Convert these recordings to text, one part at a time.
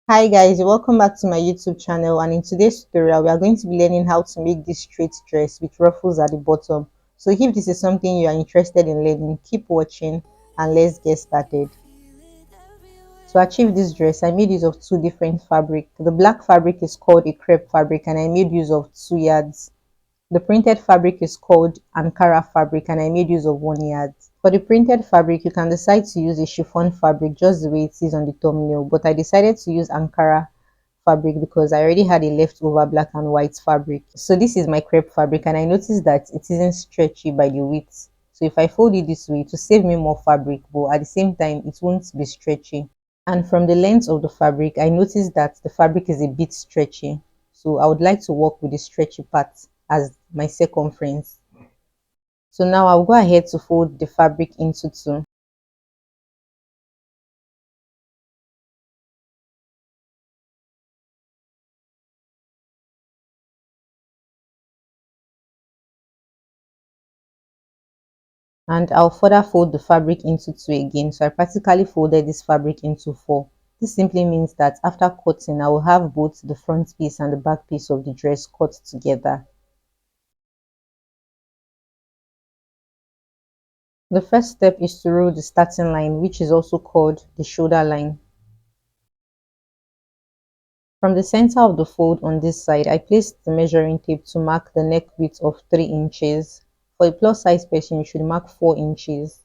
Hi guys, welcome back to my YouTube channel, and in today's tutorial we are going to be learning how to make this straight dress with ruffles at the bottom. So if this is something you are interested in learning, keep watching and let's get started. To achieve this dress, I made use of two different fabric. The black fabric is called a crepe fabric and I made use of 2 yards. The printed fabric is called Ankara fabric and I made use of 1 yard. For the printed fabric, you can decide to use a chiffon fabric just the way it is on the thumbnail, but I decided to use Ankara fabric because I already had a leftover black and white fabric. So this is my crepe fabric and I noticed that it isn't stretchy by the width. So if I fold it this way to save me more fabric, but at the same time it won't be stretchy. And from the length of the fabric, I noticed that the fabric is a bit stretchy. So I would like to work with the stretchy part as my circumference. So now I'll go ahead to fold the fabric into two. And I'll further fold the fabric into two again. So I practically folded this fabric into four. This simply means that after cutting, I will have both the front piece and the back piece of the dress cut together. The first step is to roll the starting line, which is also called the shoulder line. From the center of the fold on this side, I placed the measuring tape to mark the neck width of 3 inches. For a plus size person, you should mark 4 inches.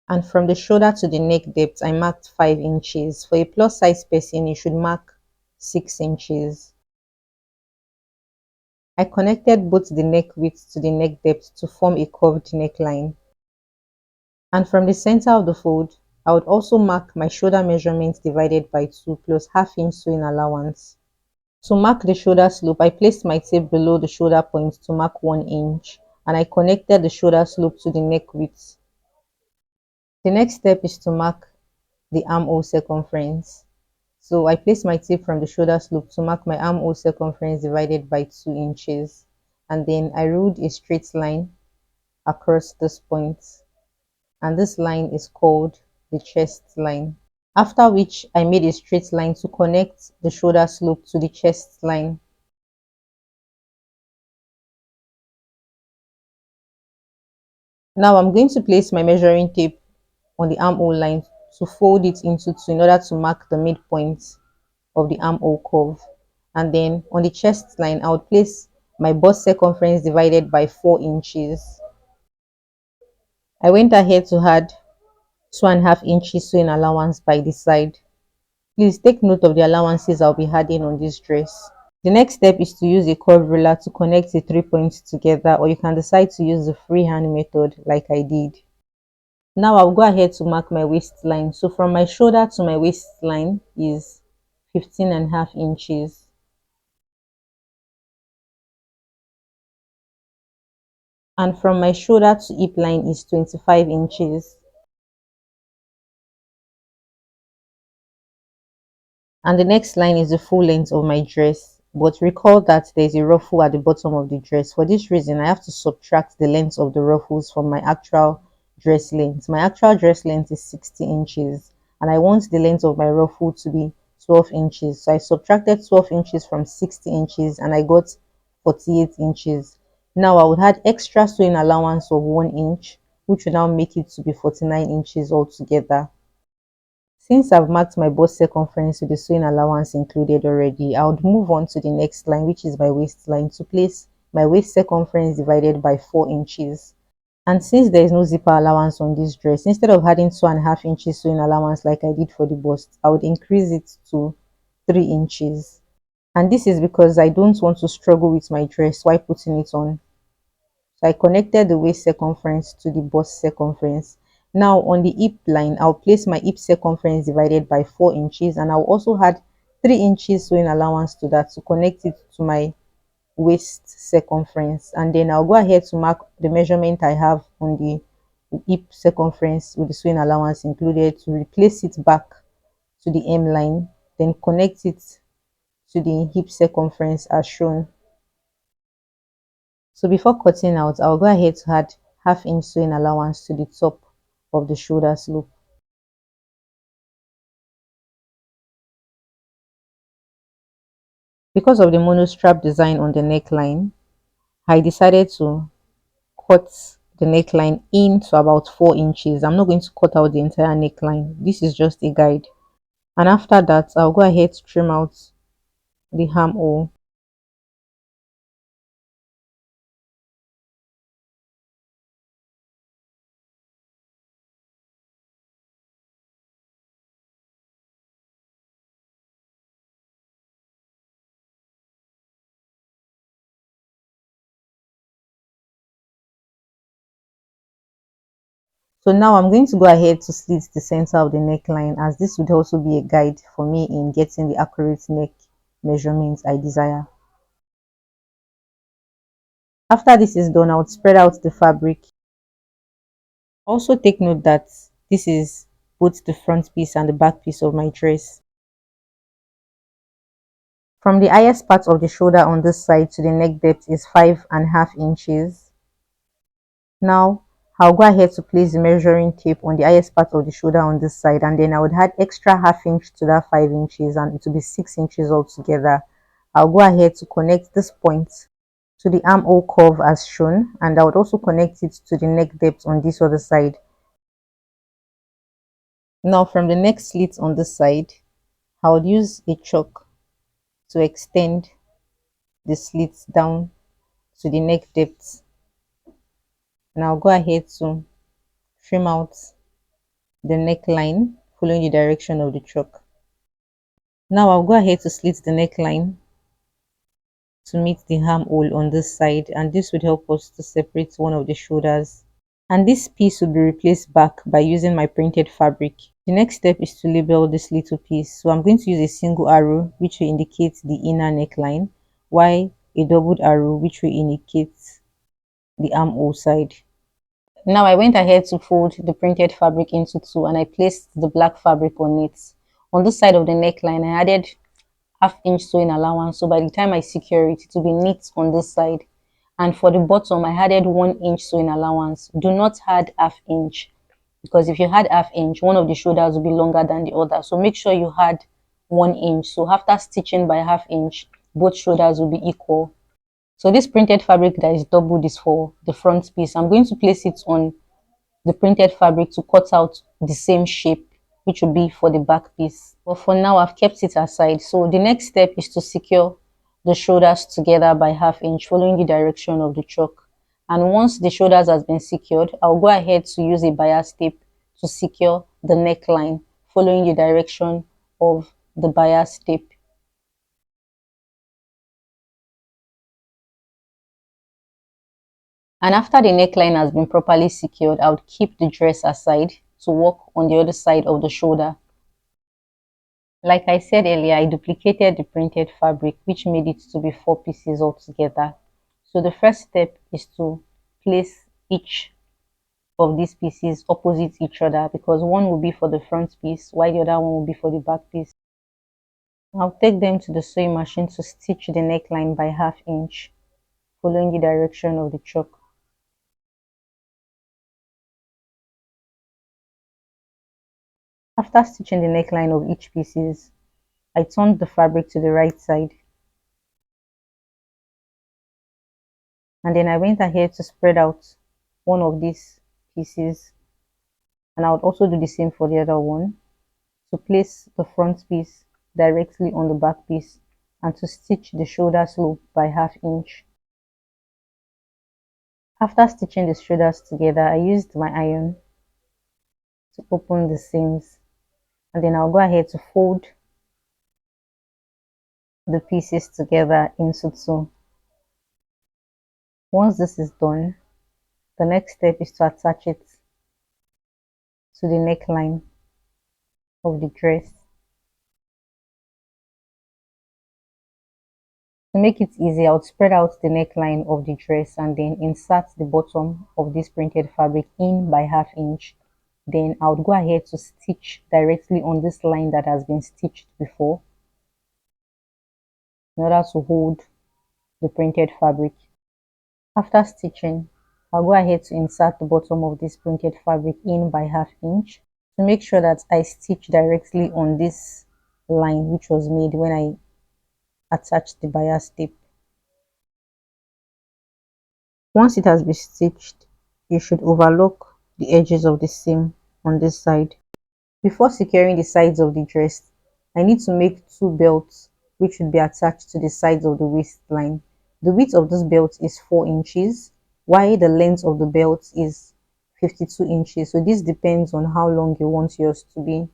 And from the shoulder to the neck depth, I marked 5 inches. For a plus size person, you should mark 6 inches. I connected both the neck width to the neck depth to form a curved neckline. And from the center of the fold, I would also mark my shoulder measurement divided by 2 plus half-inch sewing allowance. To mark the shoulder slope, I placed my tape below the shoulder point to mark 1 inch, and I connected the shoulder slope to the neck width. The next step is to mark the armhole circumference. So I placed my tape from the shoulder slope to mark my armhole circumference divided by 2 inches. And then I ruled a straight line across this point. And this line is called the chest line. After which I made a straight line to connect the shoulder slope to the chest line. Now I'm going to place my measuring tape on the armhole line to fold it into two in order to mark the midpoint of the armhole curve. And then on the chest line, I would place my bust circumference divided by 4 inches. I went ahead to add 2.5 inches sewing allowance by the side. Please take note of the allowances I'll be adding on this dress. The next step is to use a curve ruler to connect the 3 points together, or you can decide to use the freehand method like I did. Now I'll go ahead to mark my waistline. So from my shoulder to my waistline is 15.5 inches. And from my shoulder to hip line is 25 inches. And the next line is the full length of my dress. But recall that there is a ruffle at the bottom of the dress. For this reason, I have to subtract the length of the ruffles from my actual dress length. My actual dress length is 60 inches and I want the length of my ruffle to be 12 inches. So I subtracted 12 inches from 60 inches and I got 48 inches. Now I would add extra sewing allowance of 1 inch, which will now make it to be 49 inches altogether. Since I've marked my bust circumference with the sewing allowance included already, I would move on to the next line, which is my waistline, to place my waist circumference divided by 4 inches. And since there is no zipper allowance on this dress, instead of adding 2.5 inches sewing allowance like I did for the bust, I would increase it to 3 inches. And this is because I don't want to struggle with my dress while putting it on. So I connected the waist circumference to the bust circumference. Now on the hip line, I'll place my hip circumference divided by 4 inches and I'll also add 3 inches sewing allowance to that to connect it to my waist circumference. And then I'll go ahead to mark the measurement I have on the hip circumference with the sewing allowance included to replace it back to the hem line, then connect it to the hip circumference as shown. So before cutting out, I'll go ahead to add half-inch sewing allowance to the top of the shoulder slope. Because of the monostrap design on the neckline, I decided to cut the neckline in to about 4 inches. I'm not going to cut out the entire neckline. This is just a guide. And after that, I'll go ahead to trim out the armhole. So now I'm going to go ahead to slit the center of the neckline, as this would also be a guide for me in getting the accurate neck measurements I desire. After this is done, I would spread out the fabric. Also take note that this is both the front piece and the back piece of my dress. From the highest part of the shoulder on this side to the neck depth is 5.5 inches. Now I'll go ahead to place the measuring tape on the highest part of the shoulder on this side, and then I would add extra half inch to that 5 inches, and it will be 6 inches altogether. I'll go ahead to connect this point to the armhole curve as shown, and I would also connect it to the neck depth on this other side. Now from the neck slit on this side, I would use a chalk to extend the slits down to the neck depth. And I'll go ahead to trim out the neckline following the direction of the chalk. Now I'll go ahead to slit the neckline to meet the armhole on this side, and this would help us to separate one of the shoulders. And this piece will be replaced back by using my printed fabric. The next step is to label this little piece. So I'm going to use a single arrow which will indicate the inner neckline, while a doubled arrow which will indicate the armhole side. Now I went ahead to fold the printed fabric into two, and I placed the black fabric on it. On this side of the neckline, I added half-inch sewing allowance, so by the time I secure it, it will be neat on this side. And for the bottom, I added 1 inch sewing allowance. Do not add half-inch, because if you had half-inch, one of the shoulders will be longer than the other. So make sure you had 1 inch. So after stitching by half-inch, both shoulders will be equal. So this printed fabric that is doubled is for the front piece. I'm going to place it on the printed fabric to cut out the same shape, which will be for the back piece. But for now, I've kept it aside. So the next step is to secure the shoulders together by half-inch following the direction of the chalk. And once the shoulders has been secured, I'll go ahead to use a bias tape to secure the neckline following the direction of the bias tape. And after the neckline has been properly secured, I would keep the dress aside to work on the other side of the shoulder. Like I said earlier, I duplicated the printed fabric, which made it to be 4 pieces altogether. So the first step is to place each of these pieces opposite each other, because one will be for the front piece while the other one will be for the back piece. I'll take them to the sewing machine to stitch the neckline by half-inch following the direction of the chalk. After stitching the neckline of each pieces, I turned the fabric to the right side, and then I went ahead to spread out one of these pieces, and I would also do the same for the other one, to place the front piece directly on the back piece and to stitch the shoulder slope by half-inch. After stitching the shoulders together, I used my iron to open the seams, and then I'll go ahead to fold the pieces together into two. Once this is done, the next step is to attach it to the neckline of the dress. To make it easy, I would spread out the neckline of the dress and then insert the bottom of this printed fabric in by half-inch. Then I would go ahead to stitch directly on this line that has been stitched before in order to hold the printed fabric. After stitching, I'll go ahead to insert the bottom of this printed fabric in by ½ inch to make sure that I stitch directly on this line which was made when I attached the bias tape. Once it has been stitched, you should overlock the edges of the seam on this side. Before securing the sides of the dress, I need to make two belts which should be attached to the sides of the waistline. The width of this belt is 4 inches, while the length of the belt is 52 inches. So this depends on how long you want yours to be.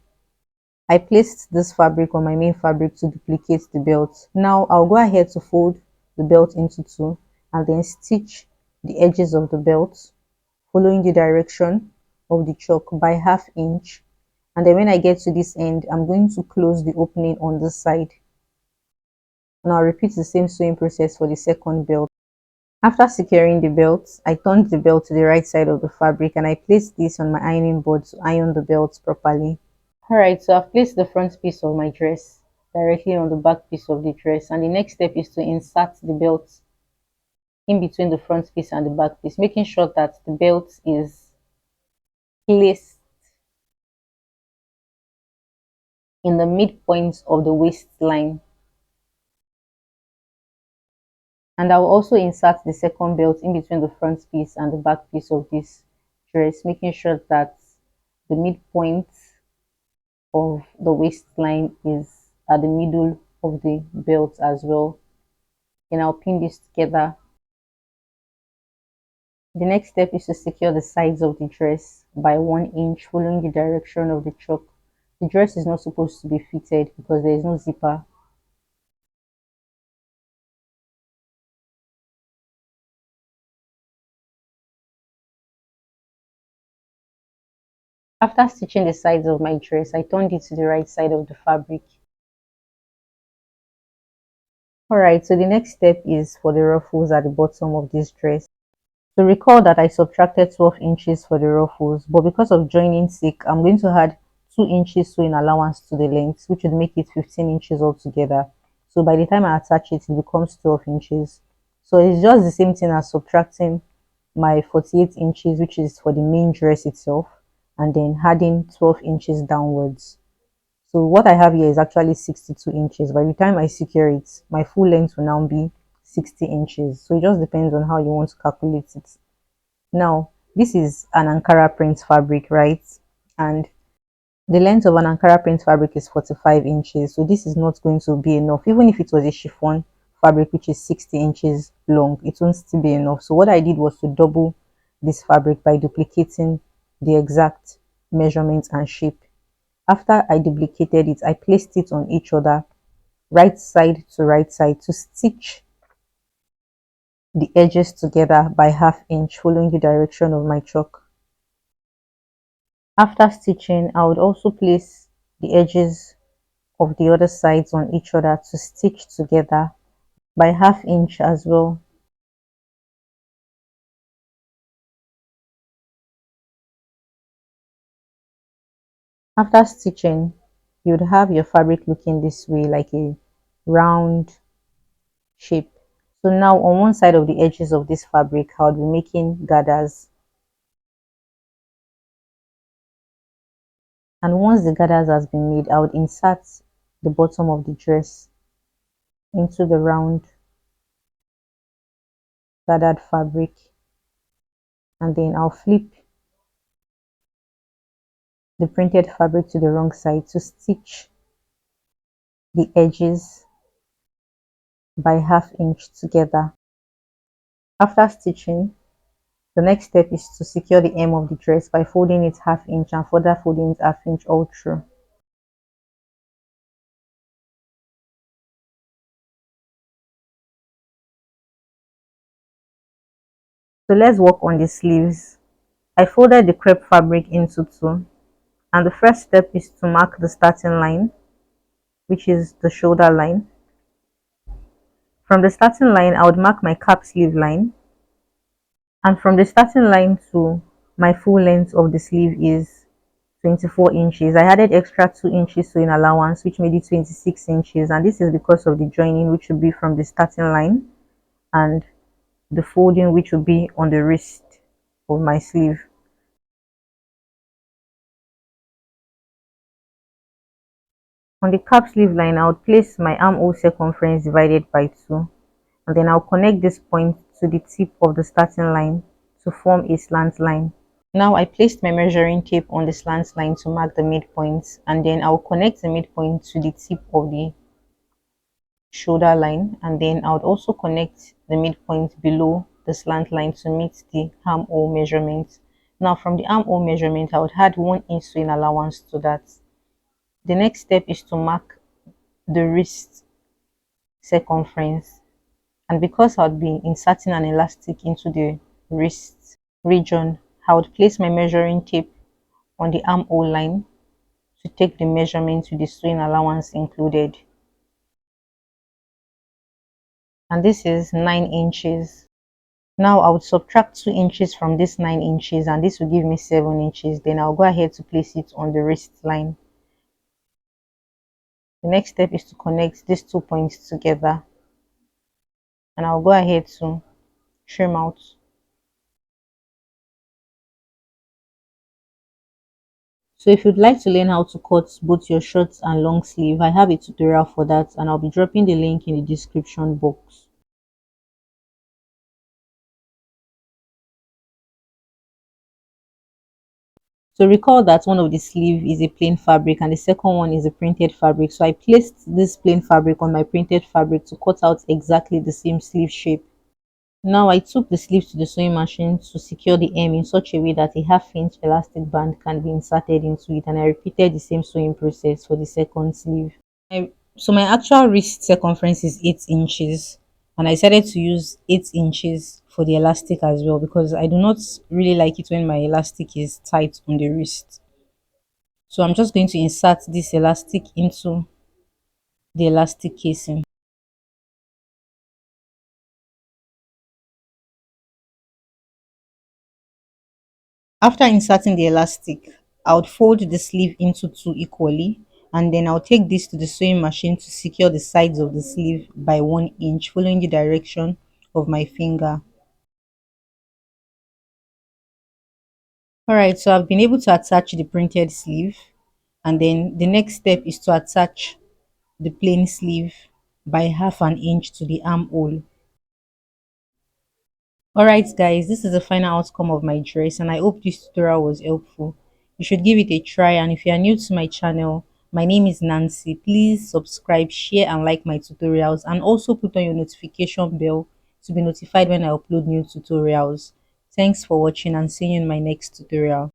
I placed this fabric on my main fabric to duplicate the belt. Now I'll go ahead to fold the belt into two and then stitch the edges of the belt following the direction of the chalk by ½ inch, and then when I get to this end, I'm going to close the opening on this side. And I'll repeat the same sewing process for the second belt. After securing the belt, I turned the belt to the right side of the fabric and I placed this on my ironing board to iron the belt properly. Alright, so I've placed the front piece of my dress directly on the back piece of the dress, and the next step is to insert the belt in between the front piece and the back piece, making sure that the belt is placed in the midpoint of the waistline. And I will also insert the second belt in between the front piece and the back piece of this dress, making sure that the midpoint of the waistline is at the middle of the belt as well. And I'll pin this together. The next step is to secure the sides of the dress by 1 inch following the direction of the chalk. The dress is not supposed to be fitted because there is no zipper. After stitching the sides of my dress, I turned it to the right side of the fabric. Alright, so the next step is for the ruffles at the bottom of this dress. So recall that I subtracted 12 inches for the ruffles, but because of joining sake, I'm going to add 2 inches sewing allowance to the length, which would make it 15 inches altogether. So by the time I attach it, it becomes 12 inches. So it's just the same thing as subtracting my 48 inches, which is for the main dress itself, and then adding 12 inches downwards. So what I have here is actually 62 inches. By the time I secure it, my full length will now be 60 inches. So it just depends on how you want to calculate it. Now, this is an Ankara print fabric, right? And the length of an Ankara print fabric is 45 inches. So this is not going to be enough. Even if it was a chiffon fabric, which is 60 inches long, it won't still be enough. So what I did was to double this fabric by duplicating the exact measurements and shape. After I duplicated it, I placed it on each other, right side to stitch the edges together by ½ inch following the direction of my chalk. After stitching, I would also place the edges of the other sides on each other to stitch together by ½ inch as well. After stitching, you would have your fabric looking this way, like a round shape. So now on one side of the edges of this fabric, I would be making gathers. And once the gathers has been made, I would insert the bottom of the dress into the round gathered fabric, and then I'll flip the printed fabric to the wrong side to stitch the edges by ½ inch together. After stitching, the next step is to secure the hem of the dress by folding it ½ inch and further folding it ½ inch all through. So let's work on the sleeves. I folded the crepe fabric into two, and the first step is to mark the starting line, which is the shoulder line. From the starting line, I would mark my cap sleeve line, and from the starting line to my full length of the sleeve is 24 inches. I added extra 2 inches sewing allowance, which made it 26 inches, and this is because of the joining, which will be from the starting line, and the folding, which will be on the wrist. of my sleeve. On the cap sleeve line, I would place my armhole circumference divided by 2, and then I'll connect this point to the tip of the starting line to form a slant line. Now I placed my measuring tape on the slant line to mark the midpoint, and then I'll connect the midpoint to the tip of the shoulder line, and then I would also connect the midpoint below the slant line to meet the armhole measurement. Now from the armhole measurement, I would add 1 inch sewing allowance to that. The next step is to mark the wrist circumference, and because I would be inserting an elastic into the wrist region, I would place my measuring tape on the armhole line to take the measurement with the sewing allowance included, and this is 9 inches. Now I would subtract 2 inches from this 9 inches, and this will give me 7 inches. Then I'll go ahead to place it on the wrist line. The next step is to connect these 2 points together, and I'll go ahead to trim out. So if you'd like to learn how to cut both your short and long sleeve, I have a tutorial for that, and I'll be dropping the link in the description box. So recall that one of the sleeve is a plain fabric and the second one is a printed fabric. So I placed this plain fabric on my printed fabric to cut out exactly the same sleeve shape. Now I took the sleeve to the sewing machine to secure the hem in such a way that a half-inch elastic band can be inserted into it, and I repeated the same sewing process for the second sleeve. So my actual wrist circumference is 8 inches, and I decided to use 8 inches for the elastic as well because I do not really like it when my elastic is tight on the wrist. So I'm just going to insert this elastic into the elastic casing. After inserting the elastic, I would fold the sleeve into two equally, and then I'll take this to the sewing machine to secure the sides of the sleeve by 1 inch following the direction of my finger. Alright, so I've been able to attach the printed sleeve, and then the next step is to attach the plain sleeve by 1/2 inch to the armhole. Alright guys, this is the final outcome of my dress, and I hope this tutorial was helpful. You should give it a try, and if you are new to my channel, my name is Nancy. Please subscribe, share and like my tutorials, and also put on your notification bell to be notified when I upload new tutorials. Thanks for watching, and see you in my next tutorial.